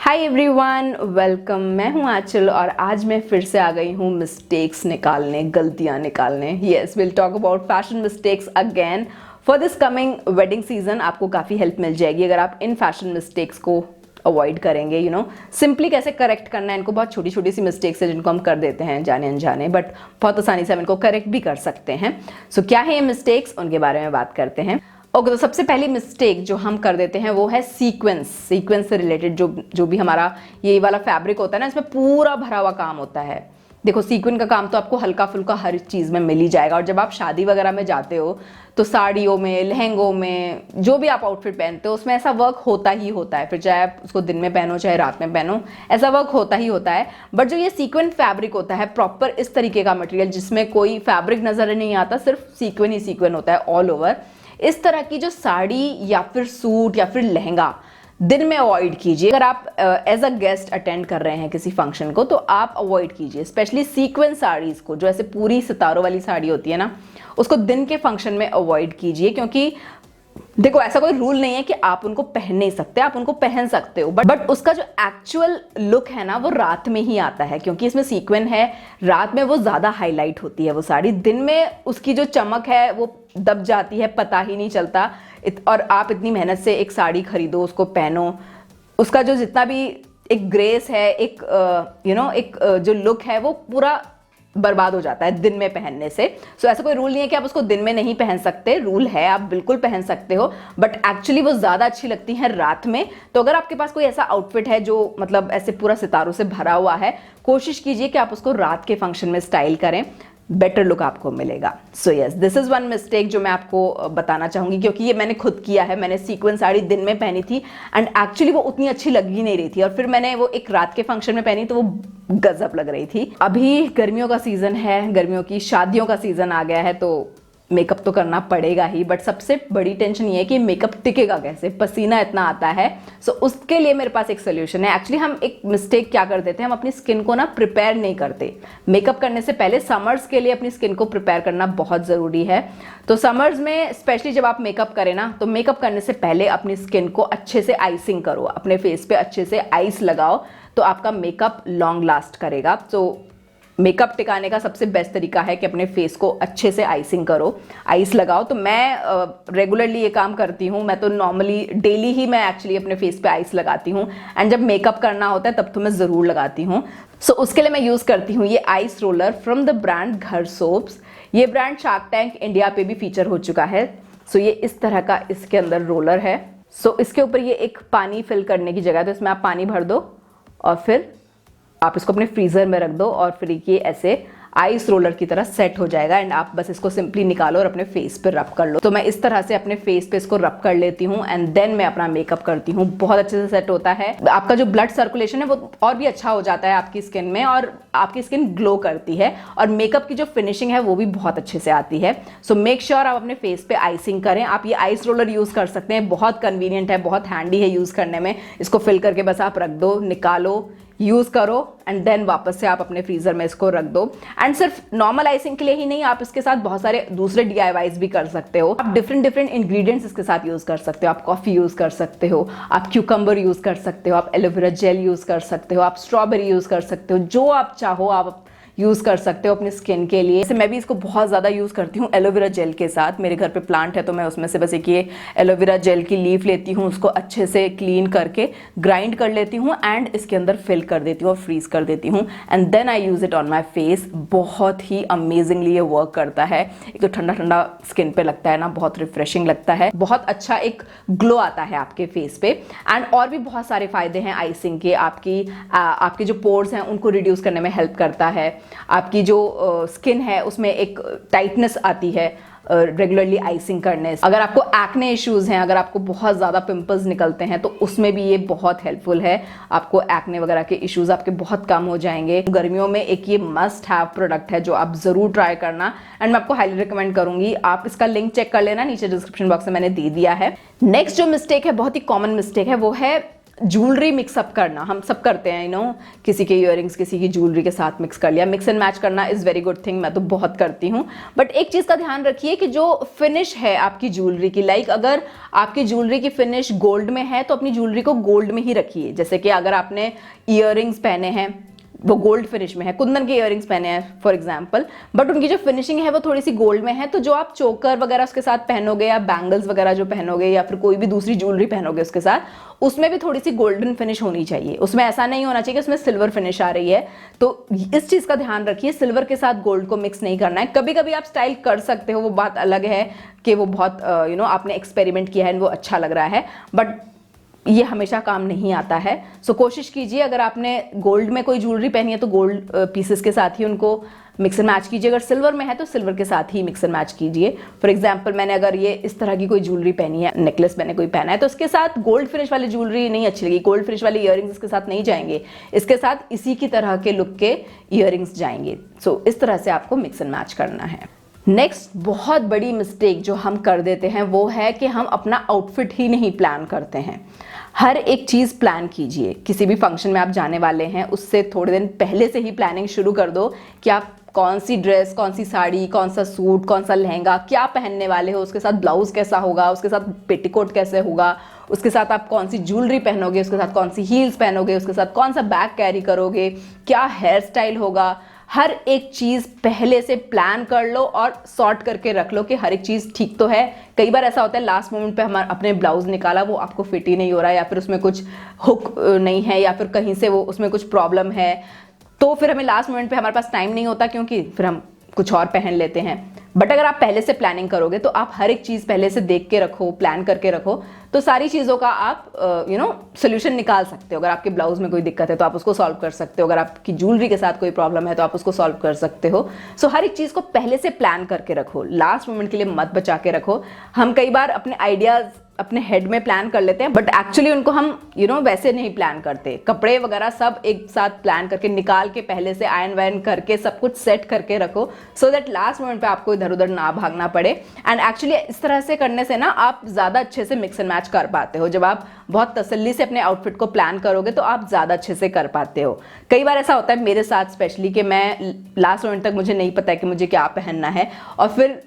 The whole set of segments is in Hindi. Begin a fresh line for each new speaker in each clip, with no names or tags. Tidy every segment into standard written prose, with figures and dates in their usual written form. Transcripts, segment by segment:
Hi everyone, welcome. मैं हूं आंचल और आज मैं फिर से आ गई हूं मिस्टेक्स निकालने, गलतियां निकालने। Yes, will talk about fashion mistakes again for this coming wedding season. आपको काफ़ी हेल्प मिल जाएगी अगर आप इन फैशन मिस्टेक्स को अवॉइड करेंगे। सिंपली कैसे करेक्ट करना है इनको। बहुत छोटी छोटी सी मिस्टेक्स है जिनको हम कर देते हैं जाने अनजाने, बट बहुत आसानी से हम इनको करेक्ट भी कर सकते हैं। सो क्या है ये मिस्टेक्स, उनके बारे में बात करते हैं। ओके, तो सबसे पहली मिस्टेक जो हम कर देते हैं वो है सीक्वेंस से रिलेटेड जो भी हमारा ये वाला फैब्रिक होता है ना, इसमें पूरा भरा हुआ काम होता है। देखो, सीक्वेंस का काम तो आपको हल्का फुल्का हर चीज़ में मिल ही जाएगा। और जब आप शादी वगैरह में जाते हो तो साड़ियों में, लहंगों में, जो भी आप आउटफिट पहनते हो उसमें ऐसा वर्क होता ही होता है। फिर चाहे आप उसको दिन में पहनो चाहे रात में पहनो, ऐसा वर्क होता ही होता है। बट जो ये सीक्वेंस फैब्रिक होता है, प्रॉपर इस तरीके का मटेरियल जिसमें कोई फैब्रिक नजर नहीं आता, सिर्फ सीक्वेंस ही सीक्वेंस होता है ऑल ओवर, इस तरह की जो साड़ी या फिर सूट या फिर लहंगा दिन में अवॉइड कीजिए। अगर आप एज अ गेस्ट अटेंड कर रहे हैं किसी फंक्शन को तो आप अवॉइड कीजिए, स्पेशली सीक्वेंस साड़ीज को। जो ऐसे पूरी सितारों वाली साड़ी होती है ना, उसको दिन के फंक्शन में अवॉइड कीजिए। क्योंकि देखो, ऐसा कोई रूल नहीं है कि आप उनको पहन नहीं सकते, आप उनको पहन सकते हो, बट उसका जो एक्चुअल लुक है ना वो रात में ही आता है। क्योंकि इसमें सीक्वेंस है, रात में वो ज़्यादा हाईलाइट होती है वो साड़ी। दिन में उसकी जो चमक है वो दब जाती है, पता ही नहीं चलता। और आप इतनी मेहनत से एक साड़ी खरीदो, उसको पहनो, उसका जो जितना भी एक ग्रेस है, एक एक जो लुक है वो पूरा बर्बाद हो जाता है दिन में पहनने से। सो ऐसा कोई रूल नहीं है कि आप उसको दिन में नहीं पहन सकते। रूल है, आप बिल्कुल पहन सकते हो, बट एक्चुअली वो ज़्यादा अच्छी लगती है रात में। तो अगर आपके पास कोई ऐसा आउटफिट है जो मतलब ऐसे पूरा सितारों से भरा हुआ है, कोशिश कीजिए कि आप उसको रात के फंक्शन में स्टाइल करें, बेटर लुक आपको मिलेगा। So yes, this is one mistake जो मैं आपको बताना चाहूँगी, क्योंकि ये मैंने खुद किया है। मैंने सीक्वेंस साड़ी दिन में पहनी थी एंड एक्चुअली वो उतनी अच्छी लग ही नहीं रही थी, और फिर मैंने वो एक रात के फंक्शन में पहनी तो वो गजब लग रही थी। अभी गर्मियों का सीज़न है, गर्मियों की शादियों का सीज़न आ गया है, तो मेकअप तो करना पड़ेगा ही। बट सबसे बड़ी टेंशन ये है कि मेकअप टिकेगा कैसे, पसीना इतना आता है। सो उसके लिए मेरे पास एक सोल्यूशन है। एक्चुअली हम एक मिस्टेक क्या कर देते हैं, हम अपनी स्किन को ना प्रिपेयर नहीं करते मेकअप करने से पहले। समर्स के लिए अपनी स्किन को प्रिपेयर करना बहुत ज़रूरी है। तो समर्स में स्पेशली जब आप मेकअप करें ना, तो मेकअप करने से पहले अपनी स्किन को अच्छे से आइसिंग करो, अपने फेस पे अच्छे से आइस लगाओ, तो आपका मेकअप लॉन्ग लास्ट करेगा। तो मेकअप टिकाने का सबसे बेस्ट तरीका है कि अपने फेस को अच्छे से आइसिंग करो, आइस लगाओ। तो मैं रेगुलरली ये काम करती हूँ। मैं तो नॉर्मली डेली ही मैं एक्चुअली अपने फेस पे आइस लगाती हूँ, एंड जब मेकअप करना होता है तब तो मैं ज़रूर लगाती हूँ। सो उसके लिए मैं यूज़ करती हूँ ये ice roller from the brand घर सोप्स। ये ब्रांड शार्क टैंक इंडिया पे भी फीचर हो चुका है। सो ये इस तरह का इसके अंदर रोलर है। सो इसके ऊपर ये एक पानी फिल करने की जगह है, तो इसमें आप पानी भर दो और फिर आप इसको अपने फ्रीज़र में रख दो, और फिर ये ऐसे आइस रोलर की तरह सेट हो जाएगा। एंड आप बस इसको सिंपली निकालो और अपने फेस पे रब कर लो। तो मैं इस तरह से अपने फेस पे इसको रब कर लेती हूँ एंड देन मैं अपना मेकअप करती हूँ। बहुत अच्छे से सेट होता है। आपका जो ब्लड सर्कुलेशन है वो और भी अच्छा हो जाता है आपकी स्किन में, और आपकी स्किन ग्लो करती है, और मेकअप की जो फिनिशिंग है वो भी बहुत अच्छे से आती है। सो मेक श्योर आप अपने फेस पे आइसिंग करें। आप ये आइस रोलर यूज़ कर सकते हैं, बहुत कन्वीनियंट है, बहुत हैंडी है यूज़ करने में। इसको फिल करके बस आप रख दो, निकालो, यूज़ करो, एंड देन वापस से आप अपने फ्रीज़र में इसको रख दो। एंड सिर्फ नॉर्मल आइसिंग के लिए ही नहीं, आप इसके साथ बहुत सारे दूसरे DIYs भी कर सकते हो। आप डिफरेंट इंग्रेडिएंट्स इसके साथ यूज़ कर सकते हो। आप कॉफ़ी यूज़ कर सकते हो, आप क्यूकम्बर यूज़ कर सकते हो, आप एलोवेरा जेल यूज़ कर सकते हो, आप स्ट्रॉबेरी यूज़ कर सकते हो। जो आप चाहो आप यूज़ कर सकते हो अपनी स्किन के लिए। जैसे मैं भी इसको बहुत ज़्यादा यूज़ करती हूँ एलोवेरा जेल के साथ। मेरे घर पे प्लांट है तो मैं उसमें से बस एक ये एलोवेरा जेल की लीफ लेती हूँ, उसको अच्छे से क्लीन करके ग्राइंड कर लेती हूँ एंड इसके अंदर फिल कर देती हूँ और फ्रीज़ कर देती हूँ, and then I use it on my face. बहुत ही अमेजिंगली ये वर्क करता है। एक तो ठंडा ठंडा स्किन पे लगता है ना, बहुत रिफ्रेशिंग लगता है, बहुत अच्छा एक ग्लो आता है आपके फेस पे। एंड और भी बहुत सारे फ़ायदे हैं आइसिंग के। आपके जो पोर्स हैं उनको रिड्यूस करने में हेल्प करता है। आपकी जो स्किन है उसमें एक टाइटनेस आती है रेगुलरली आइसिंग करने से। अगर आपको एक्ने इश्यूज़ हैं, अगर आपको बहुत ज़्यादा पिंपल्स निकलते हैं, तो उसमें भी ये बहुत हेल्पफुल है। आपको एक्ने वगैरह के इश्यूज़ आपके बहुत कम हो जाएंगे। गर्मियों में एक ये मस्ट हैव प्रोडक्ट है जो आप ज़रूर ट्राई करना, एंड मैं आपको हाईली रिकमेंड करूँगी। आप इसका लिंक चेक कर लेना, नीचे डिस्क्रिप्शन बॉक्स में मैंने दे दिया है। नेक्स्ट जो मिस्टेक है, बहुत ही कॉमन मिस्टेक है, वो है ज्वेलरी मिक्सअप करना हम सब करते हैं, किसी के ईयरिंग्स किसी की ज्वेलरी के साथ मिक्स कर लिया, मिक्स एंड मैच करना इज़ वेरी गुड थिंग, मैं तो बहुत करती हूँ। बट एक चीज़ का ध्यान रखिए कि जो फिनिश है आपकी ज्वेलरी की, लाइक अगर आपकी ज्वेलरी की फिनिश गोल्ड में है तो अपनी ज्वेलरी को गोल्ड में ही रखिए। जैसे कि अगर आपने ईयरिंग्स पहने हैं वो गोल्ड फिनिश में है, कुंदन के इयरिंग्स पहने हैं फॉर एग्जांपल, बट उनकी जो फिनिशिंग है वो थोड़ी सी गोल्ड में है, तो जो आप चोकर वगैरह उसके साथ पहनोगे या बैंगल्स वगैरह जो पहनोगे या फिर कोई भी दूसरी ज्वेलरी पहनोगे उसके साथ, उसमें भी थोड़ी सी गोल्डन फिनिश होनी चाहिए। उसमें ऐसा नहीं होना चाहिए कि उसमें सिल्वर फिनिश आ रही है। तो इस चीज़ का ध्यान रखिए, सिल्वर के साथ गोल्ड को मिक्स नहीं करना है। कभी कभी आप स्टाइल कर सकते हो, वो बात अलग है कि वो बहुत आपने एक्सपेरिमेंट किया है वो अच्छा लग रहा है, बट ये हमेशा काम नहीं आता है। सो कोशिश कीजिए अगर आपने गोल्ड में कोई ज्वेलरी पहनी है तो गोल्ड पीसेस के साथ ही उनको मिक्स एंड मैच कीजिए, अगर सिल्वर में है तो सिल्वर के साथ ही मिक्स एंड मैच कीजिए। फॉर एग्जांपल मैंने अगर ये इस तरह की कोई ज्वेलरी पहनी है, नेकलेस मैंने कोई पहना है, तो उसके साथ गोल्ड फिनिश वाली ज्वेलरी नहीं अच्छी लगेगी, गोल्ड फिनिश वाले ईयरिंग्स इसके साथ नहीं जाएंगे, इसके साथ इसी की तरह के लुक के ईयरिंग्स जाएंगे। सो इस तरह से आपको मिक्स एंड मैच करना है। नेक्स्ट बहुत बड़ी मिस्टेक जो हम कर देते हैं वो है कि हम अपना आउटफिट ही नहीं प्लान करते हैं। हर एक चीज़ प्लान कीजिए। किसी भी फंक्शन में आप जाने वाले हैं उससे थोड़े दिन पहले से ही प्लानिंग शुरू कर दो कि आप कौन सी ड्रेस, कौन सी साड़ी, कौन सा सूट, कौन सा लहंगा क्या पहनने वाले हो, उसके साथ ब्लाउज कैसा होगा, उसके साथ पेटीकोट कैसे होगा, उसके साथ आप कौन सी ज्वेलरी पहनोगे, उसके साथ कौन सी हील्स पहनोगे, उसके साथ कौन सा बैग कैरी करोगे, क्या हेयर स्टाइल होगा। हर एक चीज़ पहले से प्लान कर लो और सॉर्ट करके रख लो कि हर एक चीज़ ठीक तो है। कई बार ऐसा होता है लास्ट मोमेंट पे हमारा अपने ब्लाउज निकाला वो आपको फिट ही नहीं हो रहा है, या फिर उसमें कुछ हुक नहीं है, या फिर कहीं से वो उसमें कुछ प्रॉब्लम है, तो फिर हमें लास्ट मोमेंट पे हमारे पास टाइम नहीं होता क्योंकि फिर हम कुछ और पहन लेते हैं। बट अगर आप पहले से प्लानिंग करोगे तो आप हर एक चीज़ पहले से देख के रखो, प्लान करके रखो, तो सारी चीज़ों का आप सोल्यूशन निकाल सकते हो। अगर आपके ब्लाउज में कोई दिक्कत है तो आप उसको सॉल्व कर सकते हो, अगर आपकी ज्वेलरी के साथ कोई प्रॉब्लम है तो आप उसको सॉल्व कर सकते हो। सो हर एक चीज़ को पहले से प्लान करके रखो, लास्ट मोमेंट के लिए मत बचा के रखो। हम कई बार अपने आइडियाज़ अपने हेड में प्लान कर लेते हैं बट एक्चुअली उनको हम वैसे नहीं प्लान करते। कपड़े वगैरह सब एक साथ प्लान करके निकाल के पहले से आयरन वायरन करके सब कुछ सेट करके रखो, सो दैट लास्ट मोमेंट पे आपको इधर उधर ना भागना पड़े। एंड एक्चुअली इस तरह से करने से ना आप ज़्यादा अच्छे से मिक्स एंड मैच कर पाते हो। जब आप बहुत तसल्ली से अपने आउटफिट को प्लान करोगे तो आप ज़्यादा अच्छे से कर पाते हो। कई बार ऐसा होता है मेरे साथ स्पेशली कि मैं लास्ट मोमेंट तक मुझे नहीं पता है कि मुझे क्या पहनना है, और फिर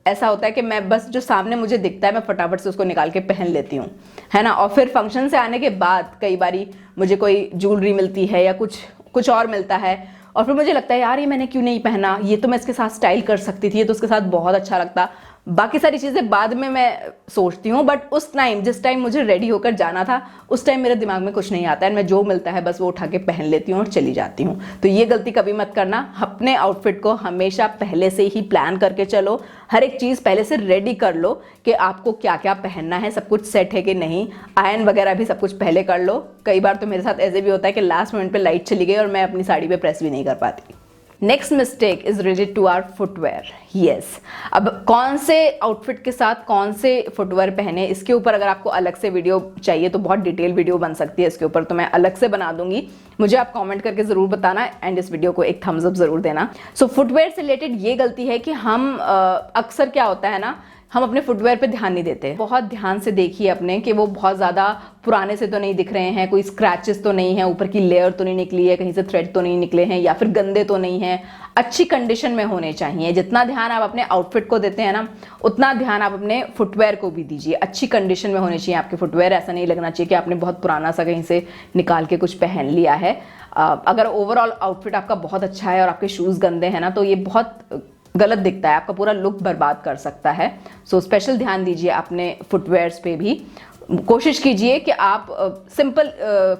ऐसा होता है कि मैं बस जो सामने मुझे दिखता है मैं फटाफट से उसको निकाल के पहन लेती हूँ, है ना। और फिर फंक्शन से आने के बाद कई बारी मुझे कोई ज्वेलरी मिलती है या कुछ और मिलता है, और फिर मुझे लगता है यार ये मैंने क्यों नहीं पहना, ये तो मैं इसके साथ स्टाइल कर सकती थी, ये तो उसके साथ बहुत अच्छा लगता। बाकी सारी चीज़ें बाद में मैं सोचती हूँ, बट उस टाइम जिस टाइम मुझे रेडी होकर जाना था उस टाइम मेरे दिमाग में कुछ नहीं आता है, मैं जो मिलता है बस वो उठा के पहन लेती हूँ और चली जाती हूँ। तो ये गलती कभी मत करना, अपने आउटफिट को हमेशा पहले से ही प्लान करके चलो, हर एक चीज़ पहले से रेडी कर लो कि आपको क्या क्या पहनना है, सब कुछ सेट है कि नहीं, आयरन वगैरह भी सब कुछ पहले कर लो। कई बार तो मेरे साथ ऐसे भी होता है कि लास्ट मोमेंट पे लाइट चली गई और मैं अपनी साड़ी पे प्रेस भी नहीं कर पाती। Next mistake is related to our footwear. Yes, अब कौन से आउटफिट के साथ कौन से फुटवेयर पहने, इसके ऊपर अगर आपको अलग से वीडियो चाहिए तो बहुत डिटेल वीडियो बन सकती है इसके ऊपर, तो मैं अलग से बना दूंगी। मुझे आप कमेंट करके ज़रूर बताना एंड इस वीडियो को एक थम्स अप ज़रूर देना। सो फुटवेयर से रिलेटेड ये गलती है कि हम अक्सर क्या होता है ना, हम अपने फुटवेयर पे ध्यान नहीं देते। बहुत ध्यान से देखिए अपने कि वो बहुत ज़्यादा पुराने से तो नहीं दिख रहे हैं, कोई स्क्रैचेस तो नहीं है, ऊपर की लेयर तो नहीं निकली है, कहीं से थ्रेड तो नहीं निकले हैं, या फिर गंदे तो नहीं हैं, अच्छी कंडीशन में होने चाहिए। जितना ध्यान आप अपने आउटफिट को देते हैं ना उतना ध्यान आप अपने फुटवेयर को भी दीजिए। अच्छी कंडीशन में होने चाहिए आपके फुटवेयर, ऐसा नहीं लगना चाहिए कि आपने बहुत पुराना सा कहीं से निकाल के कुछ पहन लिया है। अगर ओवरऑल आउटफिट आपका बहुत अच्छा है और आपके शूज़ गंदे हैं ना तो ये बहुत गलत दिखता है, आपका पूरा लुक बर्बाद कर सकता है। सो स्पेशल ध्यान दीजिए अपने फुटवेयर्स पे भी। कोशिश कीजिए कि आप सिंपल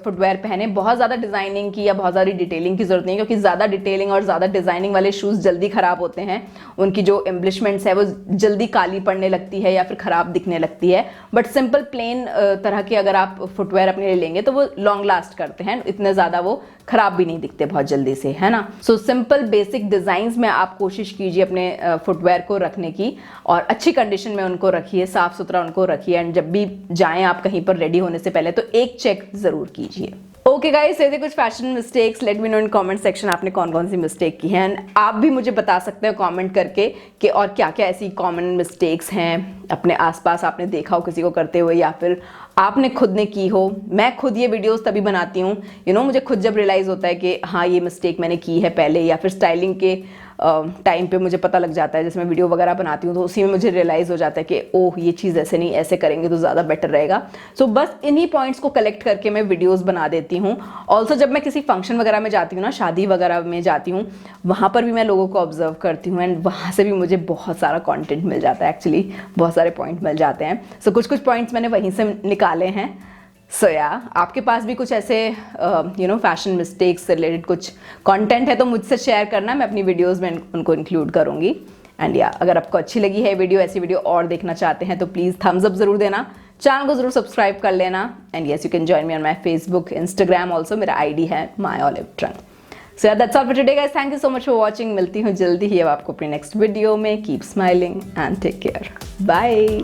फुटवेयर पहने, बहुत ज़्यादा डिज़ाइनिंग की या बहुत ज़्यादा डिटेलिंग की ज़रूरत नहीं, क्योंकि ज़्यादा डिटेलिंग और ज़्यादा डिज़ाइनिंग वाले शूज़ जल्दी ख़राब होते हैं, उनकी जो एम्ब्लिशमेंट्स है वो जल्दी काली पड़ने लगती है या फिर ख़राब दिखने लगती है। बट सिंपल प्लेन तरह के अगर आप फुटवेयर अपने लिए लेंगे तो वो लॉन्ग लास्ट करते हैं, इतने ज़्यादा वो ख़राब भी नहीं दिखते बहुत जल्दी से, है ना। सो सिंपल बेसिक डिज़ाइंस में आप कोशिश कीजिए अपने फुटवेयर को रखने की, और अच्छी कंडीशन में उनको रखिए, साफ़ सुथरा उनको रखिए, एंड जब भी जाएँ आप कहीं पर रेडी होने से पहले तो एक चेक ज़रूर कीजिए। ओके गाइस, ये थे कुछ fashion mistakes. Let me know in comment section आपने कौन कौन सी मिस्टेक की हैं, एंड आप भी मुझे बता सकते हो कमेंट करके कि और क्या क्या ऐसी कॉमन मिस्टेक्स हैं अपने आसपास आपने देखा हो किसी को करते हुए, या फिर आपने खुद ने की हो। मैं खुद ये वीडियोस तभी बनाती हूँ मुझे खुद जब रियलाइज़ होता है कि हाँ ये मिस्टेक मैंने की है पहले, या फिर स्टाइलिंग के टाइम पे मुझे पता लग जाता है, जैसे मैं वीडियो वगैरह बनाती हूँ तो उसी में मुझे रियलाइज़ हो जाता है कि ओह ये चीज़ ऐसे नहीं, ऐसे करेंगे तो ज़्यादा बेटर रहेगा। सो बस इन्हीं पॉइंट्स को कलेक्ट करके मैं वीडियोस बना देती हूँ। ऑल्सो जब मैं किसी फंक्शन वगैरह में जाती हूँ ना, शादी वगैरह में जाती हूँ, वहाँ पर भी मैं लोगों को ऑब्जर्व करती हूँ एंड वहाँ से भी मुझे बहुत सारा कॉन्टेंट मिल जाता है, एक्चुअली बहुत सारे पॉइंट मिल जाते हैं। सो कुछ कुछ पॉइंट्स मैंने वहीं से निकाले हैं। सो या आपके पास भी कुछ ऐसे फैशन मिस्टेक्स से रिलेटेड कुछ कंटेंट है तो मुझसे शेयर करना, मैं अपनी वीडियोस में उनको इंक्लूड करूँगी। एंड या अगर आपको अच्छी लगी है वीडियो, ऐसी वीडियो और देखना चाहते हैं तो प्लीज़ थम्स अप ज़रूर देना, चैनल को ज़रूर सब्सक्राइब कर लेना। And yes, you can join me on my Facebook, Instagram also, मेरा ID है myolivetrunk। So yeah that's all for today guys, thank you so much for watching. मिलती हूँ जल्दी ही अब आपको अपनी नेक्स्ट वीडियो में। Keep smiling and take care, bye.